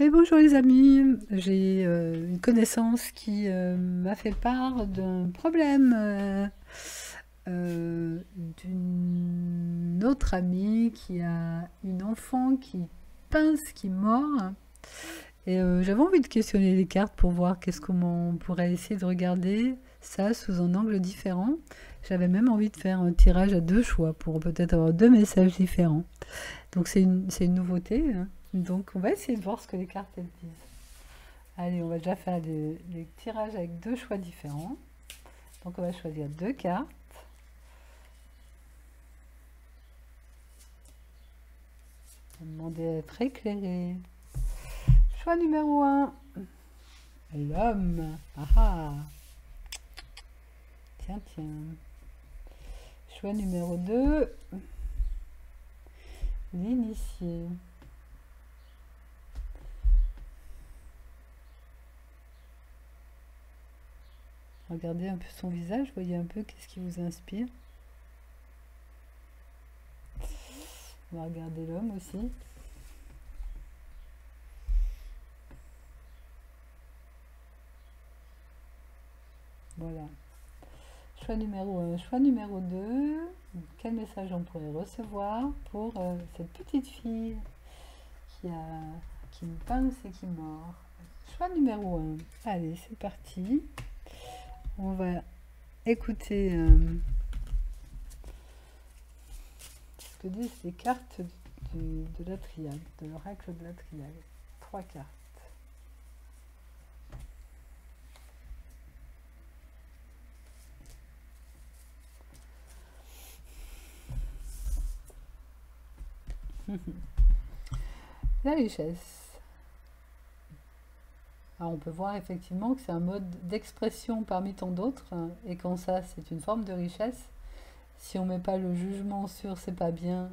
Et bonjour les amis, j'ai une connaissance qui m'a fait part d'un problème d'une autre amie qui a une enfant qui pince, qui mord. Et j'avais envie de questionner les cartes pour voir comment on pourrait essayer de regarder ça sous un angle différent. J'avais même envie de faire un tirage à deux choix pour peut-être avoir deux messages différents. Donc c'est une nouveauté, hein. Donc on va essayer de voir ce que les cartes elles disent. Allez, on va déjà faire les tirages avec deux choix différents. Donc on va choisir deux cartes. On va demander d'être éclairé. Choix numéro un, l'homme. Ah ah. Tiens, tiens. Choix numéro 2, l'initié. Regardez un peu son visage, voyez un peu qu'est-ce qui vous inspire. On va regarder l'homme aussi. Voilà. Choix numéro 1, choix numéro 2. Quel message on pourrait recevoir pour cette petite fille qui me pince et qui mord. Choix numéro 1. Allez, c'est parti. On va écouter ce que disent les cartes de la triade, de l'oracle de la triade. Trois cartes. La richesse. Alors on peut voir effectivement que c'est un mode d'expression parmi tant d'autres, hein, et quand ça c'est une forme de richesse, si on met pas le jugement sur c'est pas bien,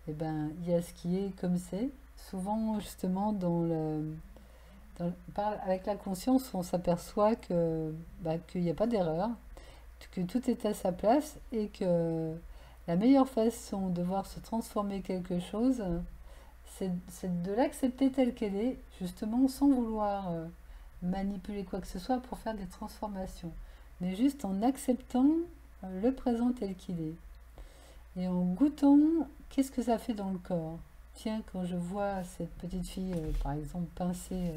eh ben il y a ce qui est comme c'est. Souvent justement avec la conscience on s'aperçoit que qu'il n'y a pas d'erreur, que tout est à sa place et que la meilleure façon de voir se transformer quelque chose, c'est de l'accepter telle qu'elle est, justement sans vouloir manipuler quoi que ce soit pour faire des transformations, mais juste en acceptant le présent tel qu'il est. Et en goûtant, qu'est-ce que ça fait dans le corps. Tiens, quand je vois cette petite fille, par exemple, pincer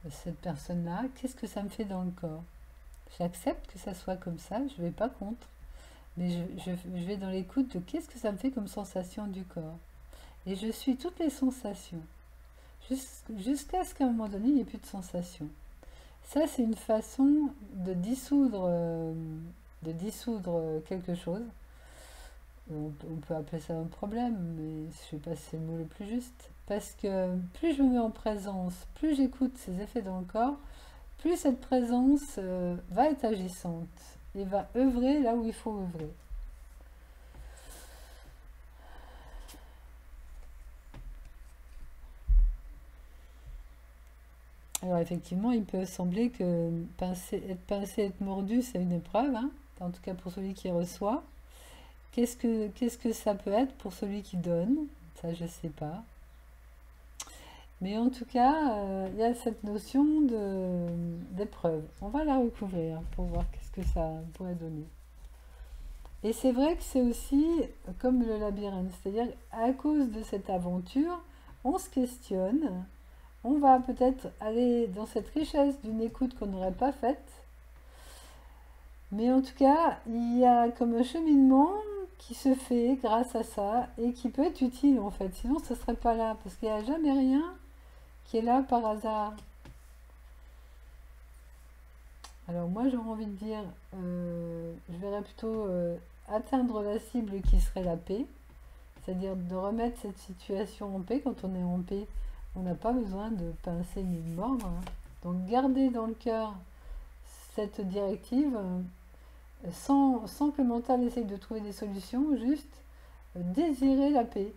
cette personne-là, qu'est-ce que ça me fait dans le corps. J'accepte que ça soit comme ça, je ne vais pas contre, mais je vais dans l'écoute de qu'est-ce que ça me fait comme sensation du corps. Et je suis toutes les sensations, jusqu'à ce qu'à un moment donné, il n'y ait plus de sensations. Ça, c'est une façon de dissoudre quelque chose. On peut appeler ça un problème, mais je ne sais pas si c'est le mot le plus juste. Parce que plus je me mets en présence, plus j'écoute ces effets dans le corps, plus cette présence va être agissante et va œuvrer là où il faut œuvrer. Alors effectivement, il peut sembler que être pincé, être mordu, c'est une épreuve, hein, en tout cas pour celui qui reçoit. Qu'est-ce que ça peut être pour celui qui donne? Ça, je ne sais pas. Mais en tout cas, il y a cette notion d'épreuve. On va la recouvrir pour voir qu'est-ce que ça pourrait donner. Et c'est vrai que c'est aussi comme le labyrinthe, c'est-à-dire à cause de cette aventure, on se questionne, on va peut-être aller dans cette richesse d'une écoute qu'on n'aurait pas faite, mais en tout cas, il y a comme un cheminement qui se fait grâce à ça et qui peut être utile en fait, sinon ce ne serait pas là, parce qu'il n'y a jamais rien qui est là par hasard. Alors moi j'aurais envie de dire, je verrais plutôt atteindre la cible qui serait la paix, c'est-à-dire de remettre cette situation en paix. Quand on est en paix, on n'a pas besoin de pincer ni de mordre, hein. Donc garder dans le cœur cette directive, sans que le mental essaye de trouver des solutions, juste désirer la paix.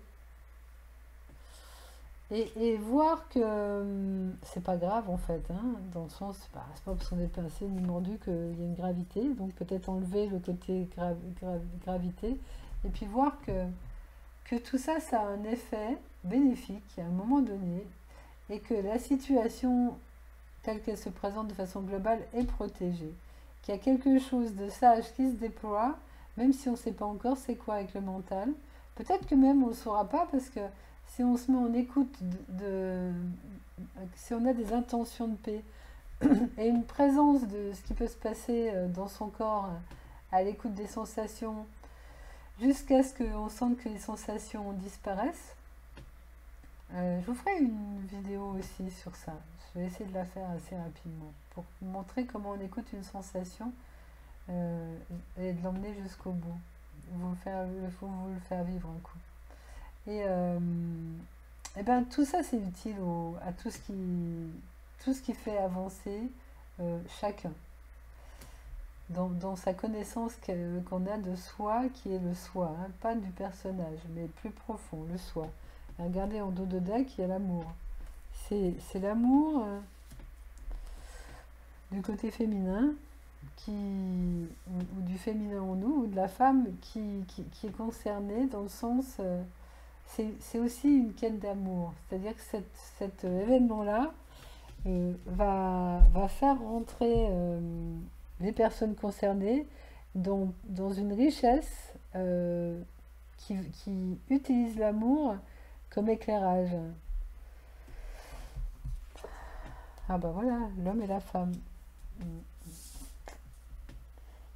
Et voir que c'est pas grave en fait, hein, dans le sens, c'est pas parce qu'on est pincé ni mordu qu'il y a une gravité, donc peut-être enlever le côté gravité, et puis voir que tout ça, ça a un effet bénéfique à un moment donné, et que la situation telle qu'elle se présente de façon globale est protégée. Qu'il y a quelque chose de sage qui se déploie, même si on ne sait pas encore c'est quoi avec le mental. Peut-être que même on ne saura pas parce que si on se met en écoute si on a des intentions de paix et une présence de ce qui peut se passer dans son corps à l'écoute des sensations jusqu'à ce qu'on sente que les sensations disparaissent. Je vous ferai une vidéo aussi sur ça. Je vais essayer de la faire assez rapidement pour vous montrer comment on écoute une sensation et de l'emmener jusqu'au bout. Il faut vous le faire vivre un coup. Et ben, tout ça, c'est utile à tout ce qui fait avancer chacun dans sa connaissance qu'on a de soi, qui est le soi, hein, pas du personnage, mais plus profond, le soi. Et regardez en dos de deck, il y a l'amour. C'est l'amour du côté féminin, ou du féminin en nous, ou de la femme qui est concernée dans le sens... c'est aussi une quête d'amour. C'est-à-dire que cet événement-là va faire rentrer les personnes concernées dans une richesse qui utilise l'amour comme éclairage. Ah ben voilà, l'homme et la femme.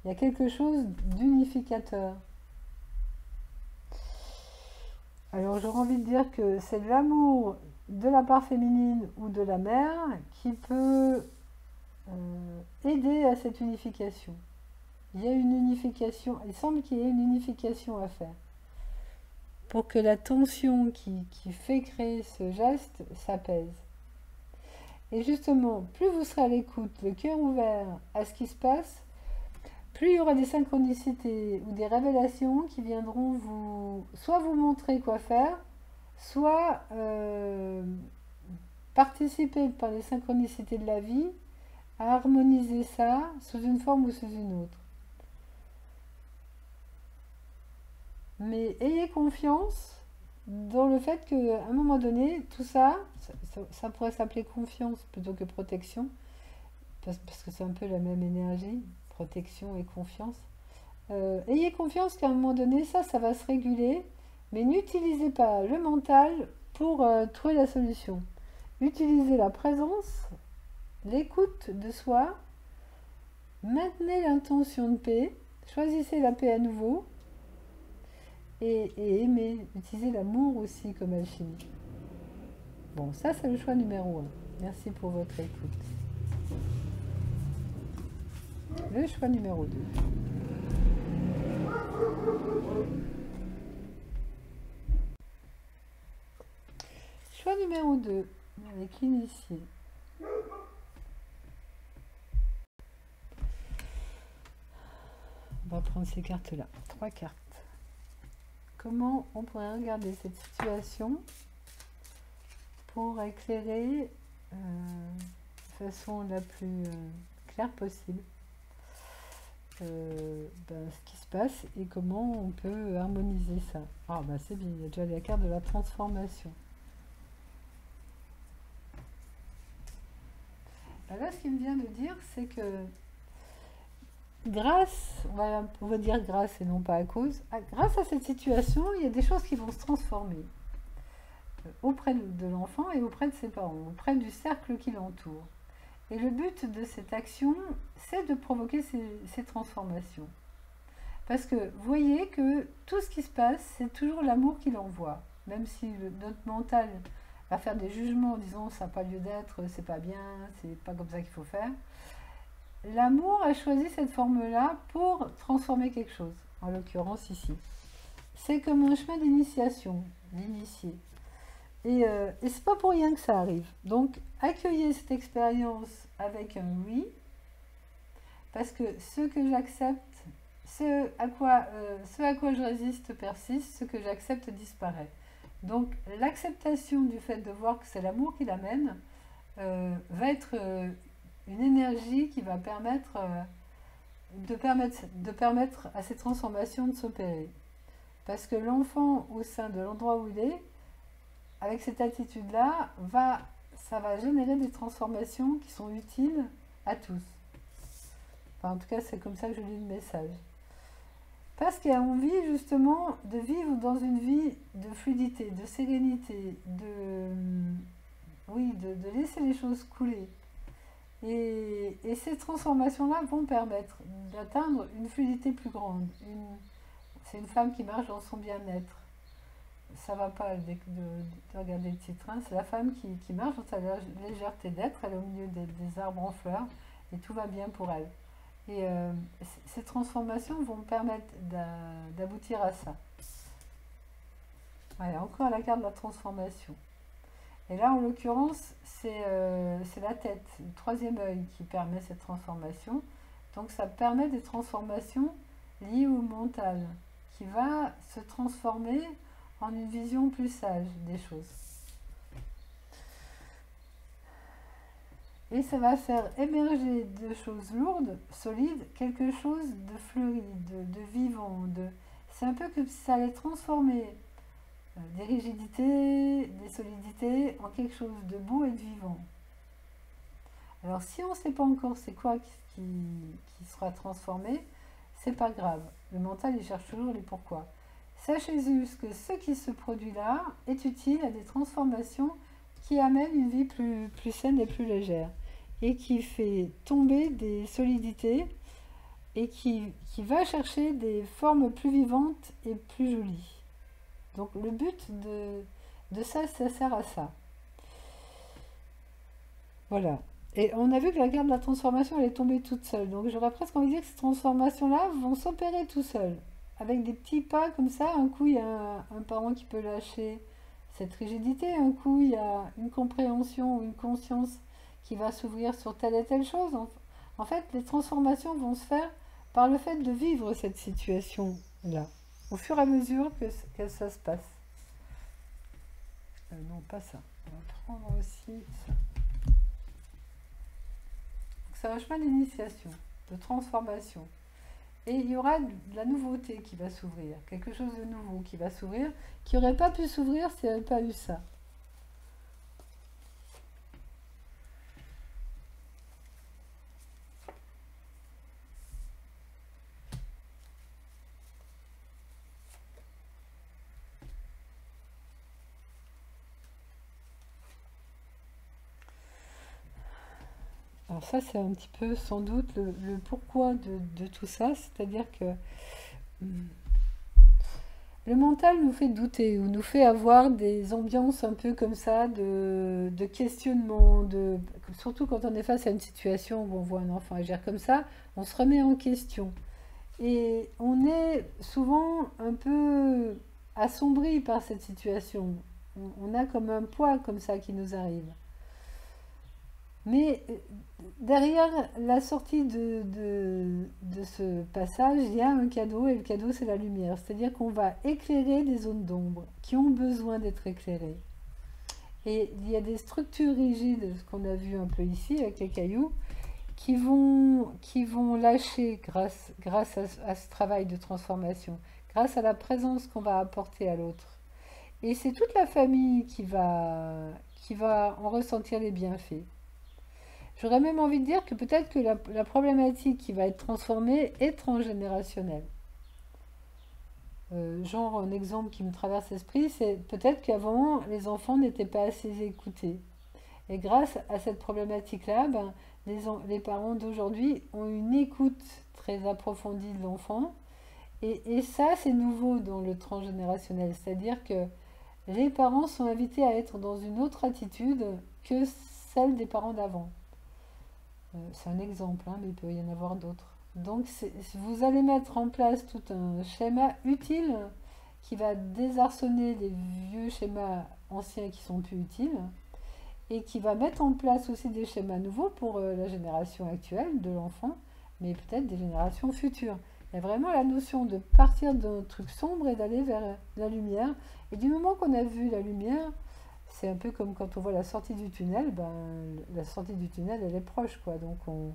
Il y a quelque chose d'unificateur. Alors j'aurais envie de dire que c'est de l'amour de la part féminine ou de la mère qui peut aider à cette unification. Il y a une unification, il semble qu'il y ait une unification à faire pour que la tension qui fait créer ce geste s'apaise. Et justement, plus vous serez à l'écoute, le cœur ouvert à ce qui se passe, plus il y aura des synchronicités ou des révélations qui viendront soit vous montrer quoi faire, soit participer par les synchronicités de la vie à harmoniser ça sous une forme ou sous une autre. Mais ayez confiance dans le fait qu'à un moment donné, tout ça pourrait s'appeler confiance plutôt que protection, parce que c'est un peu la même énergie, protection et confiance. Ayez confiance qu'à un moment donné, ça va se réguler, mais n'utilisez pas le mental pour trouver la solution. Utilisez la présence, l'écoute de soi, maintenez l'intention de paix, choisissez la paix à nouveau, et aimez, utilisez l'amour aussi comme alchimie. Bon, ça c'est le choix numéro 1. Merci pour votre écoute. Le choix numéro 2. Choix numéro 2, avec l'initié. On va prendre ces cartes-là. 3 cartes. Comment on pourrait regarder cette situation pour éclairer de façon la plus claire possible ce qui se passe et comment on peut harmoniser ça. Ah bah c'est bien, il y a déjà la carte de la transformation. Là, ce qu'il me vient de dire, c'est que grâce, on va dire grâce et non pas à cause, grâce à cette situation, il y a des choses qui vont se transformer auprès de l'enfant et auprès de ses parents, auprès du cercle qui l'entoure. Et le but de cette action, c'est de provoquer ces transformations. Parce que vous voyez que tout ce qui se passe, c'est toujours l'amour qui l'envoie. Même si notre mental va faire des jugements en disant ça n'a pas lieu d'être, c'est pas bien, c'est pas comme ça qu'il faut faire. L'amour a choisi cette forme-là pour transformer quelque chose, en l'occurrence ici. C'est comme un chemin d'initiation, l'initié. Et c'est pas pour rien que ça arrive. Donc, accueillez cette expérience avec un oui, parce que ce que j'accepte, ce à quoi je résiste persiste, ce que j'accepte disparaît. Donc, l'acceptation du fait de voir que c'est l'amour qui l'amène va être une énergie qui va permettre à ces transformations de s'opérer. Parce que l'enfant, au sein de l'endroit où il est, avec cette attitude-là, va ça va générer des transformations qui sont utiles à tous. Enfin, en tout cas, c'est comme ça que je lis le message. Parce qu'il a envie justement de vivre dans une vie de fluidité, de sérénité, oui, de laisser les choses couler. Et ces transformations-là vont permettre d'atteindre une fluidité plus grande. C'est une femme qui marche dans son bien-être. Ça va pas de regarder le titre, hein. C'est la femme qui marche dans sa légèreté d'être, elle est au milieu des arbres en fleurs, et tout va bien pour elle. Et ces transformations vont permettre d'aboutir à ça. Voilà, encore la carte de la transformation. Et là, en l'occurrence, c'est la tête, le troisième œil qui permet cette transformation. Donc ça permet des transformations liées au mental, qui va se transformer en une vision plus sage des choses. Et ça va faire émerger de choses lourdes, solides, quelque chose de fleuri, de vivant. C'est un peu comme si ça allait transformer des rigidités, des solidités en quelque chose de beau et de vivant. Alors si on ne sait pas encore c'est quoi qui sera transformé, c'est pas grave. Le mental il cherche toujours les pourquoi. Sachez juste que ce qui se produit là est utile à des transformations qui amènent une vie plus saine et plus légère et qui fait tomber des solidités et qui va chercher des formes plus vivantes et plus jolies. Donc le but de ça sert à ça. Voilà. Et on a vu que la carte de la transformation, elle est tombée toute seule. Donc j'aurais presque envie de dire que ces transformations-là vont s'opérer tout seuls. Avec des petits pas comme ça, un coup il y a un parent qui peut lâcher cette rigidité, un coup il y a une compréhension ou une conscience qui va s'ouvrir sur telle et telle chose. En fait, les transformations vont se faire par le fait de vivre cette situation-là, au fur et à mesure que ça se passe. Non, pas ça. On va prendre aussi ça. C'est un chemin d'initiation, de transformation. Et il y aura de la nouveauté qui va s'ouvrir, quelque chose de nouveau qui va s'ouvrir, qui n'aurait pas pu s'ouvrir s'il n'y avait pas eu ça. Alors ça, c'est un petit peu sans doute le pourquoi de tout ça, c'est-à-dire que le mental nous fait douter, ou nous fait avoir des ambiances un peu comme ça, de questionnement, surtout quand on est face à une situation où on voit un enfant agir comme ça, on se remet en question. Et on est souvent un peu assombri par cette situation. On a comme un poids comme ça qui nous arrive. Mais derrière la sortie de ce passage, il y a un cadeau, et le cadeau, c'est la lumière. C'est-à-dire qu'on va éclairer des zones d'ombre qui ont besoin d'être éclairées. Et il y a des structures rigides, ce qu'on a vu un peu ici avec les cailloux, qui vont lâcher grâce à ce travail de transformation, grâce à la présence qu'on va apporter à l'autre. Et c'est toute la famille qui va en ressentir les bienfaits. J'aurais même envie de dire que peut-être que la problématique qui va être transformée est transgénérationnelle. Genre, un exemple qui me traverse l'esprit, c'est peut-être qu'avant, les enfants n'étaient pas assez écoutés. Et grâce à cette problématique-là, ben, les parents d'aujourd'hui ont une écoute très approfondie de l'enfant. Et ça, c'est nouveau dans le transgénérationnel. C'est-à-dire que les parents sont invités à être dans une autre attitude que celle des parents d'avant. C'est un exemple, hein, mais il peut y en avoir d'autres. Donc vous allez mettre en place tout un schéma utile qui va désarçonner les vieux schémas anciens qui sont plus utiles et qui va mettre en place aussi des schémas nouveaux pour la génération actuelle de l'enfant, mais peut-être des générations futures. Il y a vraiment la notion de partir d'un truc sombre et d'aller vers la lumière. Et du moment qu'on a vu la lumière, c'est un peu comme quand on voit la sortie du tunnel, ben, la sortie du tunnel, elle est proche, quoi. Donc on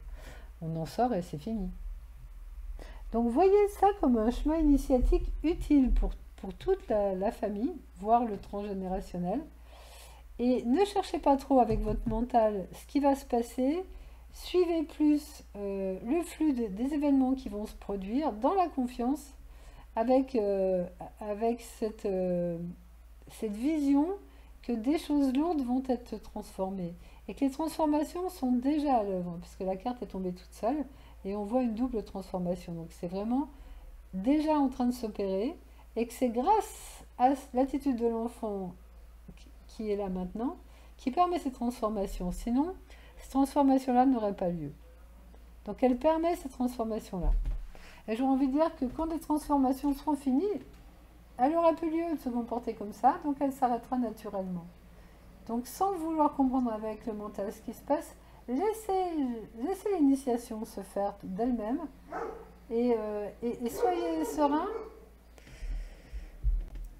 en sort et c'est fini. Donc voyez ça comme un chemin initiatique utile pour toute la famille, voire le transgénérationnel. Et ne cherchez pas trop avec votre mental ce qui va se passer. Suivez plus le flux des événements qui vont se produire dans la confiance, avec cette vision que des choses lourdes vont être transformées. Et que les transformations sont déjà à l'œuvre, puisque la carte est tombée toute seule, et on voit une double transformation. Donc c'est vraiment déjà en train de s'opérer, et que c'est grâce à l'attitude de l'enfant qui est là maintenant, qui permet ces transformations. Sinon, ces transformations-là n'auraient pas lieu. Donc elle permet ces transformations-là. Et j'aurais envie de dire que quand les transformations seront finies, elle n'aura plus lieu de se comporter comme ça, donc elle s'arrêtera naturellement. Donc sans vouloir comprendre avec le mental ce qui se passe, laissez l'initiation se faire d'elle-même et soyez serein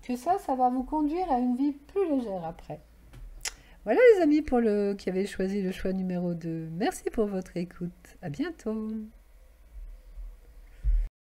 que ça va vous conduire à une vie plus légère après. Voilà les amis pour qui avaient choisi le choix numéro 2. Merci pour votre écoute. À bientôt.